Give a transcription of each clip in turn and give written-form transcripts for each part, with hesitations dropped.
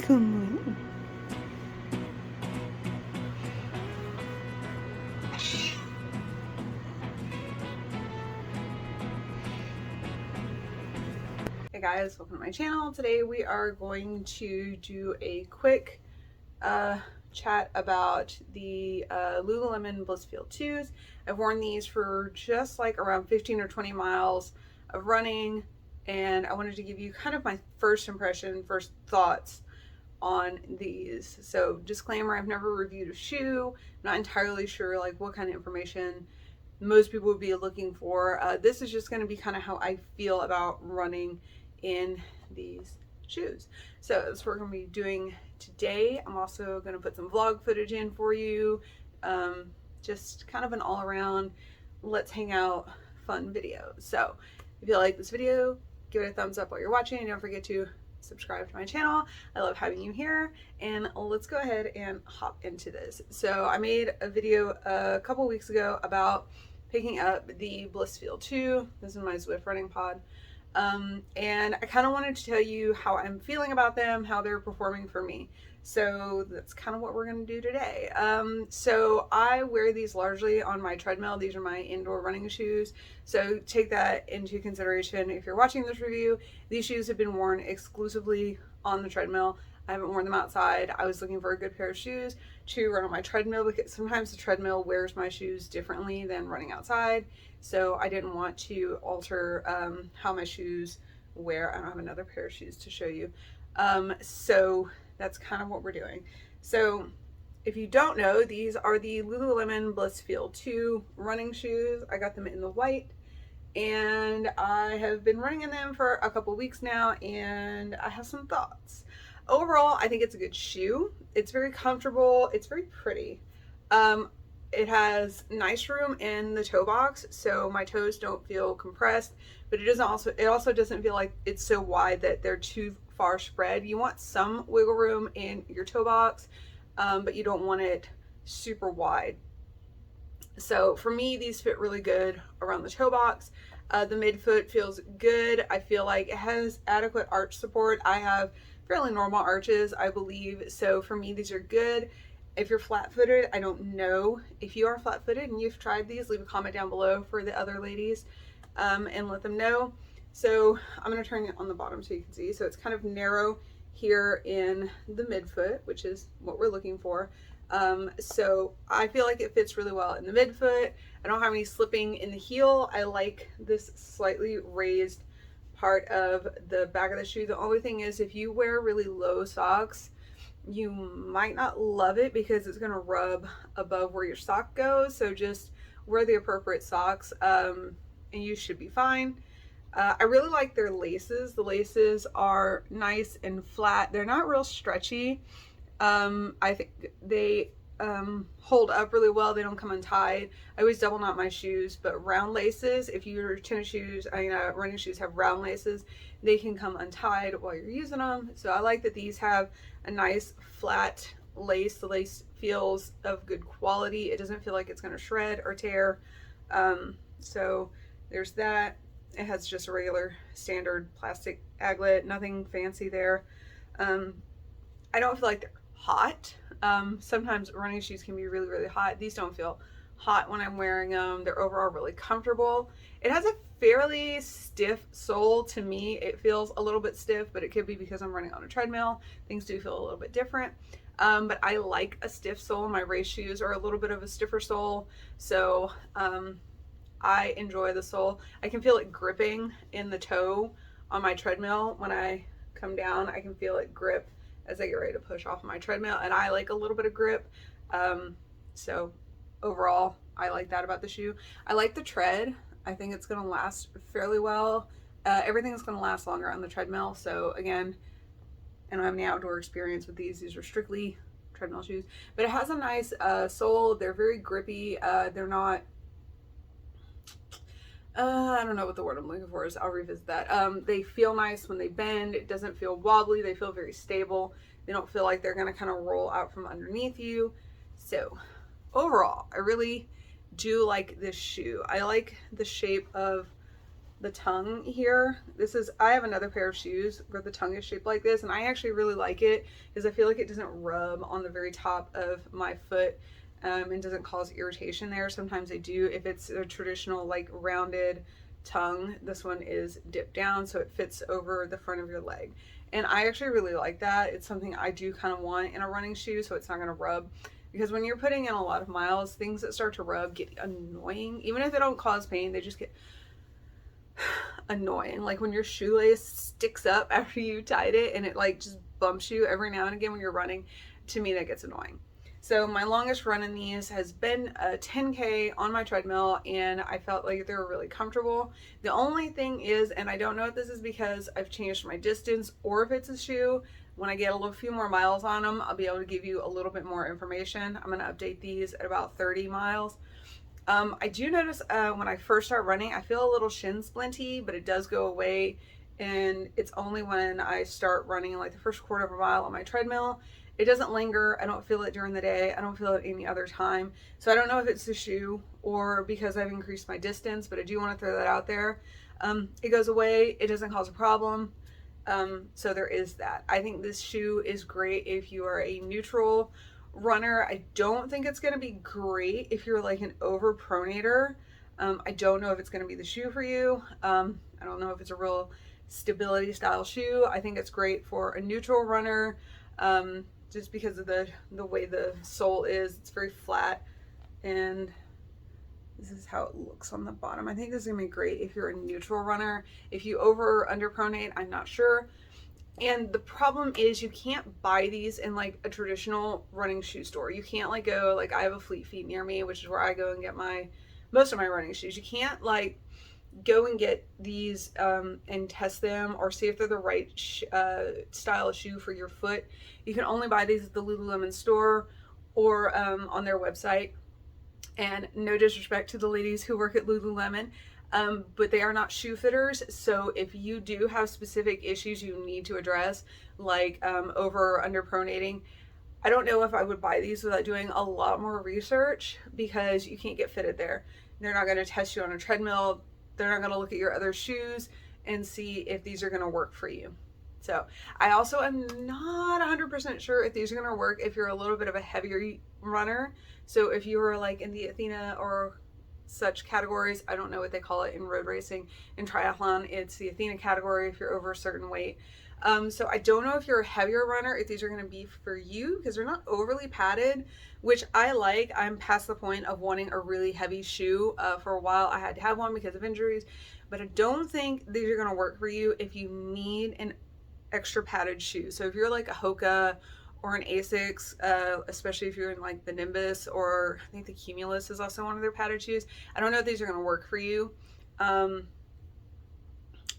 Come on. Hey guys, welcome to my channel. Today we are going to do a quick chat about the Lululemon Blissfeel 2s. I've worn these for just like around 15 or 20 miles of running, and I wanted to give you kind of my first impression, first thoughts on these. So disclaimer, I've never reviewed a shoe. I'm not entirely sure like what kind of information most people would be looking for. This is just going to be kind of how I feel about running in these shoes. So that's what we're going to be doing today. I'm also going to put some vlog footage in for you. Just kind of an all around let's hang out fun video. So if you like this video, give it a thumbs up while you're watching, and don't forget to subscribe to my channel. I love having you here, and let's go ahead and hop into this. So I made a video a couple weeks ago about picking up the Blissfeel 2. This is my Zwift running pod. And I kind of wanted to tell you how I'm feeling about them, how they're performing for me. So that's kind of what we're going to do today. So I wear these largely on my treadmill. These are my indoor running shoes. So take that into consideration. If you're watching this review, these shoes have been worn exclusively on the treadmill. I haven't worn them outside. I was looking for a good pair of shoes to run on my treadmill because sometimes the treadmill wears my shoes differently than running outside. So I didn't want to alter how my shoes wear. I don't have another pair of shoes to show you. So that's kind of what we're doing. So if you don't know, these are the Lululemon Blissfeel 2 running shoes. I got them in the white, and I have been running in them for a couple weeks now, and I have some thoughts. Overall, I think it's a good shoe. It's very comfortable. It's very pretty. It has nice room in the toe box, so my toes don't feel compressed, but it also doesn't feel like it's so wide that they're too far spread. You want some wiggle room in your toe box, but you don't want it super wide. So for me, these fit really good around the toe box. The midfoot feels good. I feel like it has adequate arch support. I have fairly normal arches, I believe. So for me, these are good. If you're flat-footed, I don't know if you are flat-footed and you've tried these, leave a comment down below for the other ladies and let them know. So I'm going to turn it on the bottom so you can see. So it's kind of narrow here in the midfoot, which is what we're looking for. So I feel like it fits really well in the midfoot. I don't have any slipping in the heel. I like this slightly raised part of the back of the shoe. The only thing is if you wear really low socks, you might not love it because it's going to rub above where your sock goes. So just wear the appropriate socks and you should be fine. I really like their laces. The laces are nice and flat. They're not real stretchy. I think they hold up really well. They don't come untied. I always double knot my shoes, but round laces, if your tennis shoes, running shoes have round laces, they can come untied while you're using them. So I like that these have a nice flat lace. The lace feels of good quality. It doesn't feel like it's going to shred or tear. So there's that. It has just a regular standard plastic aglet, nothing fancy there. I don't feel like they're hot. Sometimes running shoes can be really, really hot. These don't feel hot when I'm wearing them. They're overall really comfortable. It has a fairly stiff sole to me. It feels a little bit stiff, but it could be because I'm running on a treadmill. Things do feel a little bit different. But I like a stiff sole. My race shoes are a little bit of a stiffer sole. So I enjoy the sole. I can feel it gripping in the toe on my treadmill. When I come down, I can feel it grip as I get ready to push off my treadmill, and I like a little bit of grip. So overall, I like that about the shoe. I like the tread. I think it's going to last fairly well. Everything's going to last longer on the treadmill. So again, I don't have any outdoor experience with these. These are strictly treadmill shoes, but it has a nice sole. They're very grippy. They're not, I don't know what the word I'm looking for is. I'll revisit that. They feel nice when they bend. It doesn't feel wobbly. They feel very stable. They don't feel like they're going to kind of roll out from underneath you. So overall, I really do like this shoe. I like the shape of the tongue here. I have another pair of shoes where the tongue is shaped like this, and I actually really like it because I feel like it doesn't rub on the very top of my foot, and doesn't cause irritation there. Sometimes they do if it's a traditional like rounded tongue. This one is dipped down so it fits over the front of your leg, and I actually really like that. It's something I do kind of want in a running shoe, so it's not going to rub, because when you're putting in a lot of miles, things that start to rub get annoying. Even if they don't cause pain, they just get annoying. Like when your shoelace sticks up after you tied it and it like just bumps you every now and again when you're running, to me that gets annoying. So my longest run in these has been a 10K on my treadmill, and I felt like they were really comfortable. The only thing is, and I don't know if this is because I've changed my distance or if it's a shoe, when I get a few more miles on them, I'll be able to give you a little bit more information. I'm going to update these at about 30 miles. I do notice when I first start running, I feel a little shin splinty, but it does go away. And it's only when I start running like the first quarter of a mile on my treadmill. It doesn't linger. I don't feel it during the day. I don't feel it any other time. So I don't know if it's the shoe or because I've increased my distance, but I do want to throw that out there. It goes away. It doesn't cause a problem. So there is that. I think this shoe is great if you are a neutral runner. I don't think it's going to be great if you're like an overpronator. I don't know if it's going to be the shoe for you. I don't know if it's a real stability style shoe. I think it's great for a neutral runner, just because of the way the sole is. It's very flat, and this is how it looks on the bottom. I think this is gonna be great if you're a neutral runner. If you over or underpronate, I'm not sure. And the problem is you can't buy these in like a traditional running shoe store. You can't like go, like I have a Fleet Feet near me, which is where I go and get most of my running shoes. You can't like go and get these and test them or see if they're the right style of shoe for your foot. You can only buy these at the Lululemon store or on their website. And no disrespect to the ladies who work at Lululemon, but they are not shoe fitters. So if you do have specific issues you need to address, like over or under pronating, I don't know if I would buy these without doing a lot more research, because you can't get fitted there. They're not going to test you on a treadmill. They're not going to look at your other shoes and see if these are going to work for you. So I also am not 100% sure if these are going to work if you're a little bit of a heavier runner. So if you were like in the Athena or such categories, I don't know what they call it in road racing. In triathlon, it's the Athena category if you're over a certain weight. So I don't know if you're a heavier runner, if these are going to be for you, because they're not overly padded, which I like. I'm past the point of wanting a really heavy shoe. For a while I had to have one because of injuries, but I don't think these are going to work for you if you need an extra padded shoe. So if you're like a Hoka or an Asics, especially if you're in like the Nimbus, or I think the Cumulus is also one of their padded shoes. I don't know if these are going to work for you.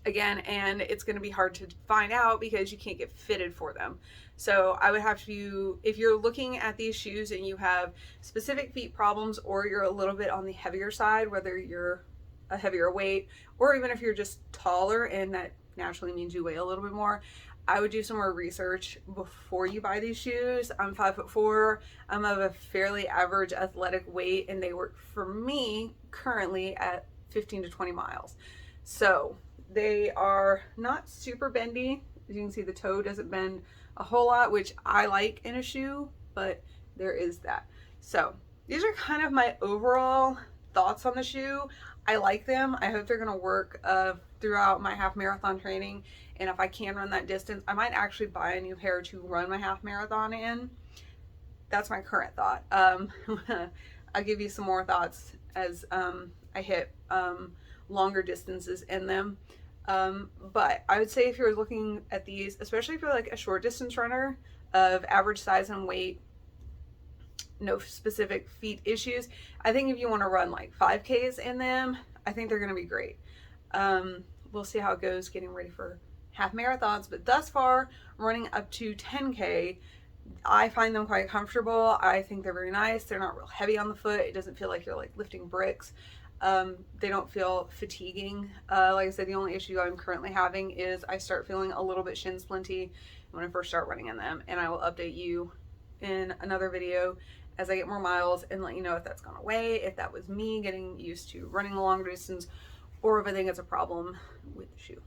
Again, and it's going to be hard to find out because you can't get fitted for them. So I would have to, if you're looking at these shoes and you have specific feet problems, or you're a little bit on the heavier side, whether you're a heavier weight, or even if you're just taller and that naturally means you weigh a little bit more, I would do some more research before you buy these shoes. I'm 5'4". I'm of a fairly average athletic weight, and they work for me currently at 15 to 20 miles. So they are not super bendy. As you can see, the toe doesn't bend a whole lot, which I like in a shoe, but there is that. So these are kind of my overall thoughts on the shoe. I like them. I hope they're going to work throughout my half marathon training. And if I can run that distance, I might actually buy a new pair to run my half marathon in. That's my current thought. I'll give you some more thoughts as I hit longer distances in them. But I would say if you're looking at these, especially if you're like a short distance runner of average size and weight, no specific feet issues, I think if you want to run like 5Ks in them, I think they're going to be great. We'll see how it goes getting ready for half marathons, but thus far running up to 10K, I find them quite comfortable. I think they're very nice. They're not real heavy on the foot. It doesn't feel like you're like lifting bricks. They don't feel fatiguing. Like I said, the only issue I'm currently having is I start feeling a little bit shin splinty when I first start running in them, and I will update you in another video as I get more miles and let you know if that's gone away, if that was me getting used to running a long distance, or if I think it's a problem with the shoe.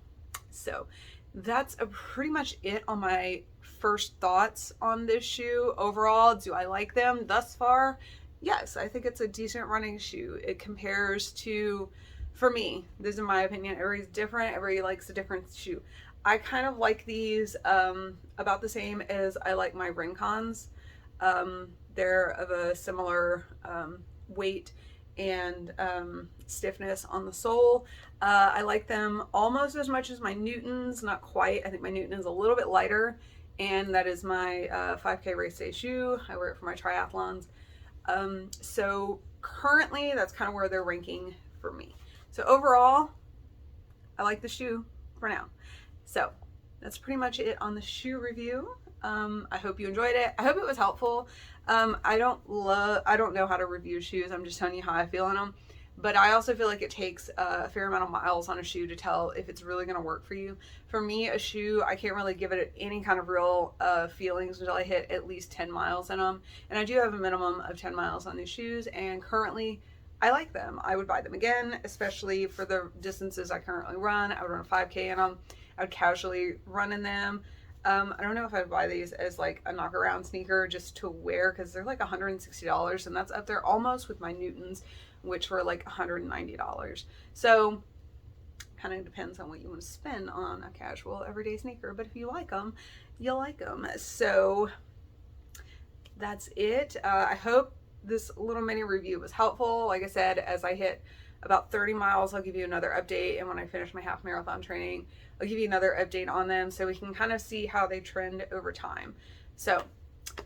So that's pretty much it on my first thoughts on this shoe. Overall, do I like them thus far? Yes, I think it's a decent running shoe. It compares to, for me, this is my opinion, everybody's different, everybody likes a different shoe. I kind of like these about the same as I like my Rincons. They're of a similar weight and stiffness on the sole. I like them almost as much as my Newtons, not quite. I think my Newton is a little bit lighter, and that is my 5K race day shoe. I wear it for my triathlons. So currently that's kind of where they're ranking for me. So overall, I like the shoe for now. So that's pretty much it on the shoe review. I hope you enjoyed it. I hope it was helpful. I don't know how to review shoes. I'm just telling you how I feel in them. But I also feel like it takes a fair amount of miles on a shoe to tell if it's really going to work for you. For me, a shoe, I can't really give it any kind of real feelings until I hit at least 10 miles in them. And I do have a minimum of 10 miles on these shoes. And currently, I like them. I would buy them again, especially for the distances I currently run. I would run a 5K in them. I would casually run in them. I don't know if I'd buy these as like a knock around sneaker just to wear, because they're like $160, and that's up there almost with my Newtons, which were like $190. So kind of depends on what you want to spend on a casual everyday sneaker, but if you like them, you'll like them. So that's it. I hope this little mini review was helpful. Like I said, as I hit about 30 miles, I'll give you another update, and when I finish my half marathon training, I'll give you another update on them so we can kind of see how they trend over time. So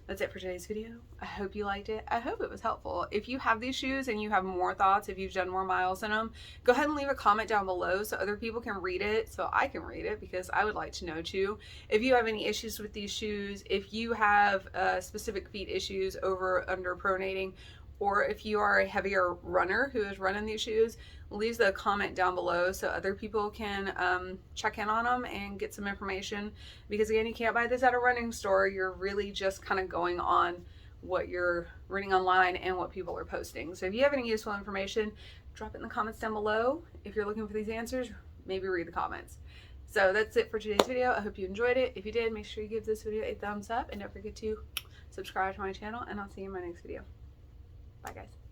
that's it for today's video. I hope you liked it. I hope it was helpful. If you have these shoes and you have more thoughts, if you've done more miles in them, go ahead and leave a comment down below so other people can read it, so I can read it, because I would like to know too. If you have any issues with these shoes, if you have specific feet issues over under pronating, or if you are a heavier runner who is running these shoes, leave the comment down below so other people can check in on them and get some information. Because again, you can't buy this at a running store. You're really just kind of going on what you're reading online and what people are posting. So if you have any useful information, drop it in the comments down below. If you're looking for these answers, maybe read the comments. So that's it for today's video. I hope you enjoyed it. If you did, make sure you give this video a thumbs up, and don't forget to subscribe to my channel, and I'll see you in my next video. Bye guys.